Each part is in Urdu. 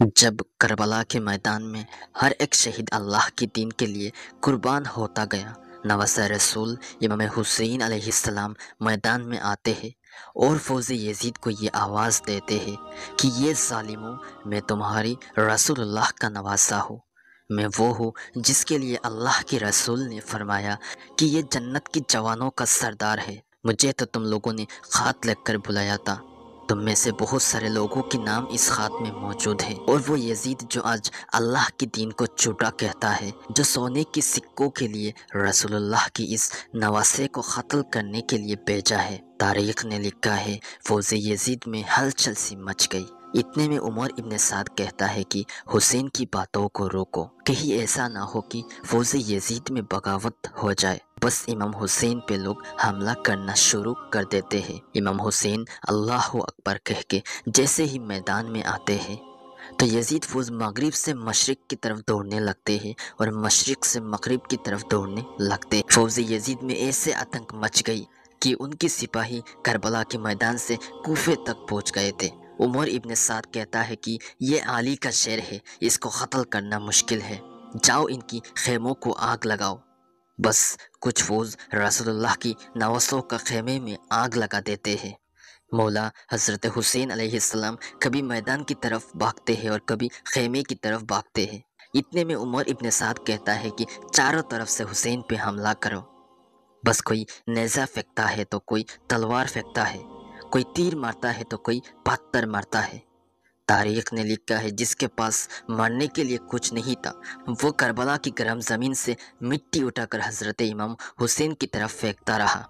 جب کربلا کے میدان میں ہر ایک شہید اللہ کے دین کے لیے قربان ہوتا گیا، نواسہ رسول امام حسین علیہ السلام میدان میں آتے ہیں اور فوز یزید کو یہ آواز دیتے ہیں کہ یہ ظالموں، میں تمہاری رسول اللہ کا نواسہ ہوں، میں وہ ہوں جس کے لیے اللہ کے رسول نے فرمایا کہ یہ جنت کی جوانوں کا سردار ہے۔ مجھے تو تم لوگوں نے خط لکھ کر بلایا تھا، تم میں سے بہت سارے لوگوں کے نام اس خط میں موجود ہیں، اور وہ یزید جو آج اللہ کے دین کو جھوٹا کہتا ہے، جو سونے کے سکوں کے لیے رسول اللہ کی اس نواسے کو قتل کرنے کے لیے بھیجا ہے۔ تاریخ نے لکھا ہے فوز یزید میں ہلچل سی مچ گئی۔ اتنے میں عمر ابن سعد کہتا ہے کہ حسین کی باتوں کو روکو، کہیں ایسا نہ ہو کہ فوز یزید میں بغاوت ہو جائے۔ بس امام حسین پہ لوگ حملہ کرنا شروع کر دیتے ہیں۔ امام حسین اللہ اکبر کہہ کے جیسے ہی میدان میں آتے ہیں تو یزید فوج مغرب سے مشرق کی طرف دوڑنے لگتے ہیں اور مشرق سے مغرب کی طرف دوڑنے لگتے ہیں۔ فوج یزید میں ایسے آتنک مچ گئی کہ ان کی سپاہی کربلا کے میدان سے کوفے تک پہنچ گئے تھے۔ عمر ابن سعد کہتا ہے کہ یہ علی کا شعر ہے، اس کو قتل کرنا مشکل ہے، جاؤ ان کی خیموں کو آگ لگاؤ۔ بس کچھ فوج رسول اللہ کی نواسوں کا خیمے میں آگ لگا دیتے ہیں۔ مولا حضرت حسین علیہ السلام کبھی میدان کی طرف بھاگتے ہیں اور کبھی خیمے کی طرف بھاگتے ہیں۔ اتنے میں عمر ابن سعد کہتا ہے کہ چاروں طرف سے حسین پہ حملہ کرو۔ بس کوئی نیزہ پھینکتا ہے تو کوئی تلوار پھینکتا ہے، کوئی تیر مارتا ہے تو کوئی پتھر مارتا ہے۔ تاریخ نے لکھا ہے جس کے پاس مرنے کے لیے کچھ نہیں تھا، وہ کربلا کی گرم زمین سے مٹی اٹھا کر حضرت امام حسین کی طرف پھینکتا رہا،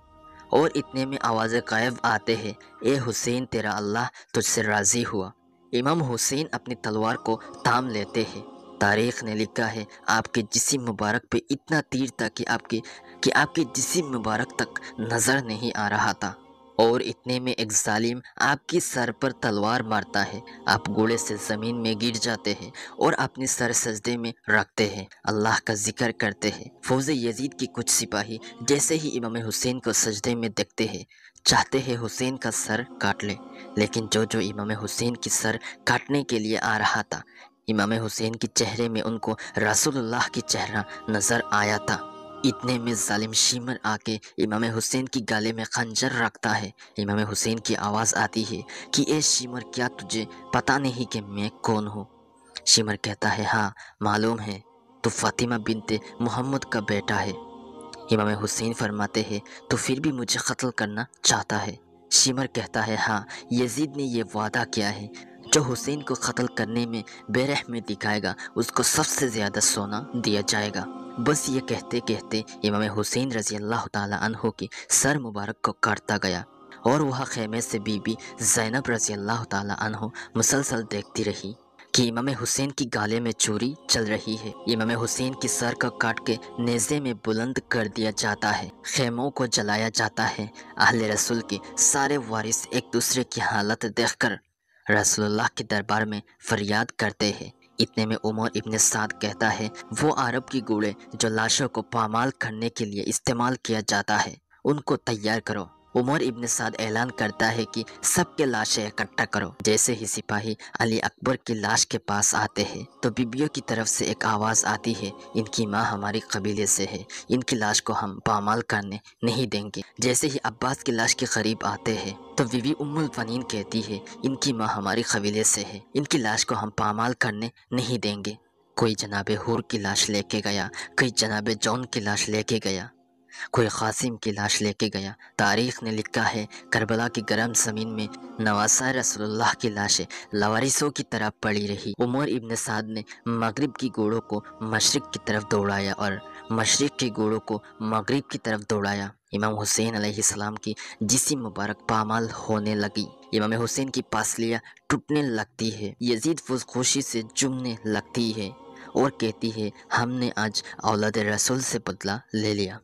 اور اتنے میں آواز غائب آتے ہیں، اے حسین تیرا اللہ تجھ سے راضی ہوا۔ امام حسین اپنی تلوار کو تھام لیتے ہیں۔ تاریخ نے لکھا ہے آپ کے جسم مبارک پہ اتنا تیر تھا کہ آپ کے جسم مبارک تک نظر نہیں آ رہا تھا، اور اتنے میں ایک ظالم آپ کی سر پر تلوار مارتا ہے، آپ گھوڑے سے زمین میں گر جاتے ہیں اور اپنی سر سجدے میں رکھتے ہیں، اللہ کا ذکر کرتے ہیں۔ فوج یزید کی کچھ سپاہی جیسے ہی امام حسین کو سجدے میں دیکھتے ہیں، چاہتے ہیں حسین کا سر کاٹ لے، لیکن جو امام حسین کی سر کاٹنے کے لیے آ رہا تھا، امام حسین کے چہرے میں ان کو رسول اللہ کی چہرہ نظر آیا تھا۔ اتنے میں ظالم شیمر آ کے امام حسین کی گالے میں خنجر رکھتا ہے۔ امام حسین کی آواز آتی ہے کہ اے شیمر، کیا تجھے پتہ نہیں کہ میں کون ہوں؟ شیمر کہتا ہے ہاں معلوم ہے، تو فاطمہ بنت محمد کا بیٹا ہے۔ امام حسین فرماتے ہیں تو پھر بھی مجھے قتل کرنا چاہتا ہے؟ شیمر کہتا ہے ہاں، یزید نے یہ وعدہ کیا ہے، جو حسین کو قتل کرنے میں بے رحمی دکھائے گا اس کو سب سے زیادہ سونا دیا جائے گا۔ بس یہ کہتے کہتے امام حسین رضی اللہ تعالی عنہ کی سر مبارک کو کاٹتا گیا، اور وہ خیمے سے بی بی زینب رضی اللہ تعالی عنہ مسلسل دیکھتی رہی کہ امام حسین کی گالے میں چوری چل رہی ہے۔ امام حسین کی سر کو کاٹ کے نیزے میں بلند کر دیا جاتا ہے، خیموں کو جلایا جاتا ہے۔ اہل رسول کے سارے وارث ایک دوسرے کی حالت دیکھ کر رسول اللہ کے دربار میں فریاد کرتے ہیں۔ اتنے میں عمر ابن سعد کہتا ہے وہ عرب کی گھوڑے جو لاشوں کو پامال کرنے کے لیے استعمال کیا جاتا ہے، ان کو تیار کرو۔ عمر ابن سعد اعلان کرتا ہے کہ سب کے لاشیں اکٹھا کرو۔ جیسے ہی سپاہی علی اکبر کی لاش کے پاس آتے ہیں تو بیبیوں کی طرف سے ایک آواز آتی ہے، ان کی ماں ہماری قبیلے سے ہے، ان کی لاش کو ہم پامال کرنے نہیں دیں گے۔ جیسے ہی عباس کی لاش کے قریب آتے ہیں تو بیوی ام الفنین کہتی ہے، ان کی ماں ہماری قبیلے سے ہے، ان کی لاش کو ہم پامال کرنے نہیں دیں گے۔ کوئی جناب حور کی لاش لے کے گیا، کوئی جناب جون کی لاش لے کے گیا، کوئی قاسم کی لاش لے کے گیا۔ تاریخ نے لکھا ہے کربلا کی گرم زمین میں نواسہ رسول اللہ کی لاشیں لوارثوں کی طرح پڑی رہی۔ عمر ابن سعد نے مغرب کی گھوڑوں کو مشرق کی طرف دوڑایا اور مشرق کی گھوڑوں کو مغرب کی طرف دوڑایا۔ امام حسین علیہ السلام کی جسم مبارک پامال ہونے لگی، امام حسین کی پاسلیاں ٹوٹنے لگتی ہے، یزید فوج خوشی سے جھومنے لگتی ہے اور کہتی ہے ہم نے آج اولاد رسول سے بدلہ لے لیا۔